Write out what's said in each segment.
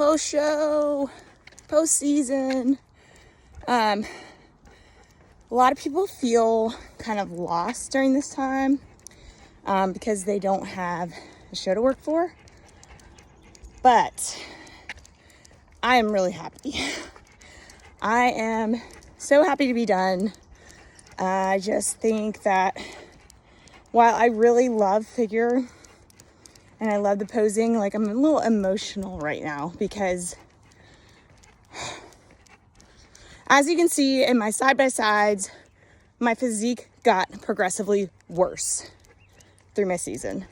post-show, post-season. A lot of people feel kind of lost during this time because they don't have a show to work for. But I am really happy. I am so happy to be done. I just think that while I really love figure and I love the posing, like I'm a little emotional right now because as you can see in my side-by-sides, my physique got progressively worse through my season.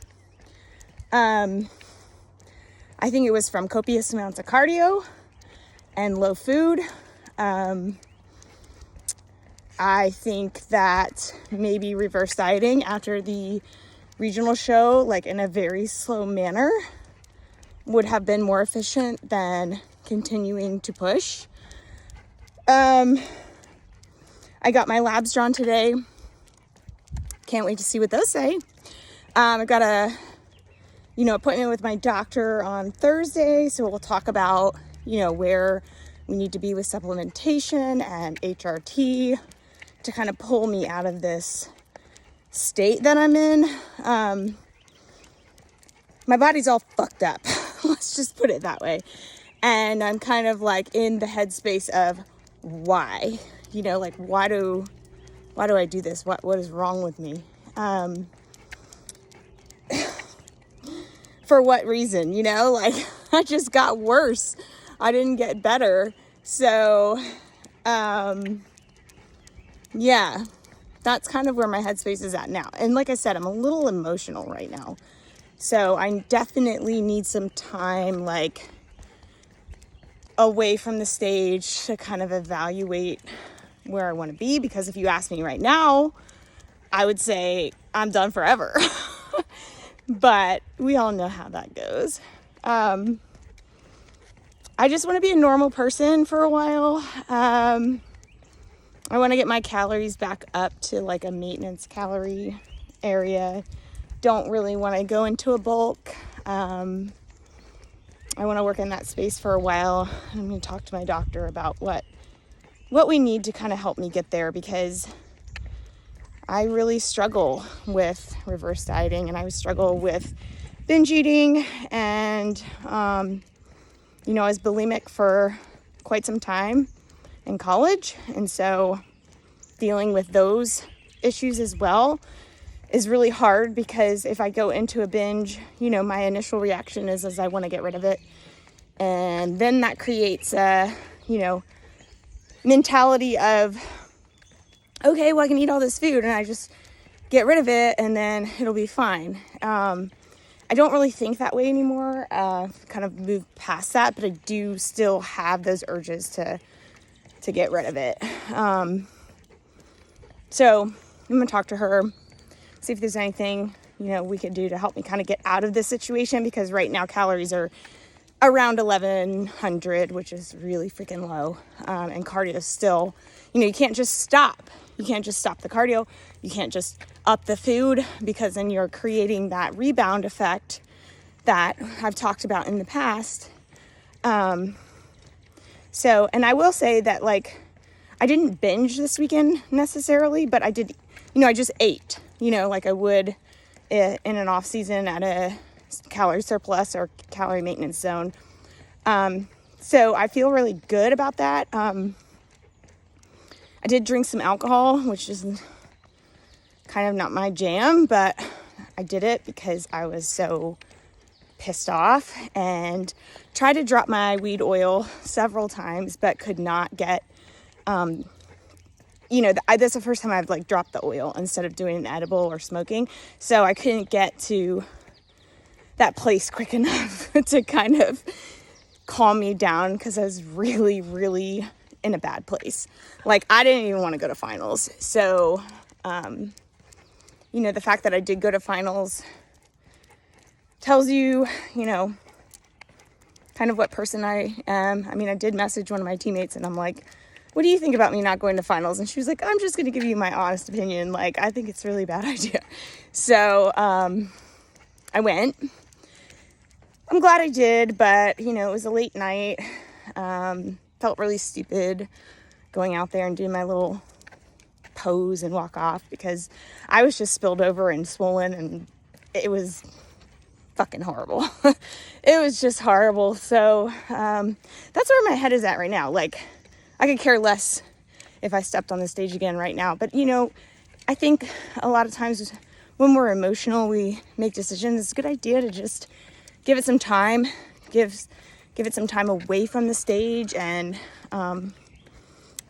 I think it was from copious amounts of cardio and low food. I think that maybe reverse dieting after the regional show, like in a very slow manner, would have been more efficient than continuing to push. I got my labs drawn today. Can't wait to see what those say. I got a, appointment with my doctor on Thursday. So we'll talk about, where we need to be with supplementation and HRT to kind of pull me out of this state that I'm in. My body's all fucked up. Let's just put it that way. And I'm kind of like in the headspace of why, why do I do this? What is wrong with me? For what reason, I just got worse. I didn't get better. So, yeah, that's kind of where my headspace is at now. And like I said, I'm a little emotional right now. So I definitely need some time, away from the stage to kind of evaluate where I want to be. Because if you ask me right now, I would say I'm done forever. But we all know how that goes. I just want to be a normal person for a while. I want to get my calories back up to like a maintenance calorie area. Don't really want to go into a bulk. I want to work in that space for a while. I'm going to talk to my doctor about what we need to kind of help me get there, because I really struggle with reverse dieting and I struggle with binge eating, and I was bulimic for quite some time in college, and so dealing with those issues as well is really hard, because if I go into a binge, my initial reaction is I want to get rid of it, and then that creates a mentality of, okay, well, I can eat all this food and I just get rid of it and then it'll be fine. I don't really think that way anymore. Kind of moved past that, but I do still have those urges to get rid of it. So I'm going to talk to her, see if there's anything, we could do to help me kind of get out of this situation, because right now calories are around 1100, which is really freaking low. And cardio is still, you can't just stop. You can't just stop the cardio. You can't just up the food, because then you're creating that rebound effect that I've talked about in the past. And I will say that, I didn't binge this weekend necessarily, but I did, I just ate, like I would in an off season at a calorie surplus or calorie maintenance zone. So I feel really good about that. I did drink some alcohol, which is kind of not my jam, but I did it because I was so pissed off, and tried to drop my weed oil several times, but could not get, that's the first time I've dropped the oil instead of doing an edible or smoking. So I couldn't get to that place quick enough to kind of calm me down, because I was really, really in a bad place. I didn't even want to go to finals. So, the fact that I did go to finals tells you, kind of what person I am. I mean, I did message one of my teammates and I'm like, what do you think about me not going to finals? And she was like, I'm just going to give you my honest opinion. I think it's a really bad idea. So, I went. I'm glad I did, but it was a late night. Felt really stupid going out there and doing my little pose and walk off because I was just spilled over and swollen, and it was fucking horrible. It was just horrible. So that's where my head is at right now. Like, I could care less if I stepped on the stage again right now. But I think a lot of times when we're emotional, we make decisions. It's a good idea to just give it some time, give it some time away from the stage, and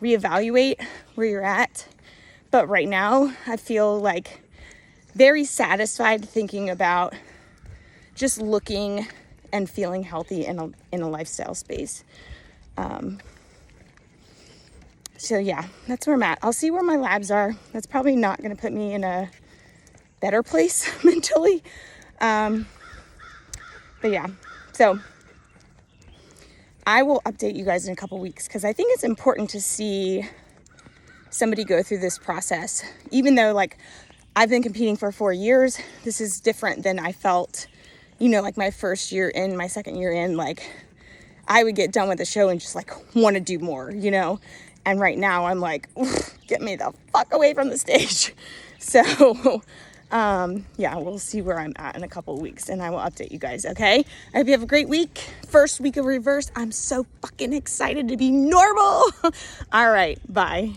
reevaluate where you're at. But right now, I feel like very satisfied thinking about just looking and feeling healthy in a lifestyle space. So yeah, that's where I'm at. I'll see where my labs are. That's probably not going to put me in a better place mentally. But yeah, so I will update you guys in a couple weeks because I think it's important to see somebody go through this process. Even though like I've been competing for 4 years, this is different than I felt, like my first year in, my second year in. Like I would get done with the show and just like want to do more, And right now I'm like, get me the fuck away from the stage. So yeah, we'll see where I'm at in a couple of weeks and I will update you guys, okay? I hope you have a great week. First week of Reverse. I'm so fucking excited to be normal. All right, bye.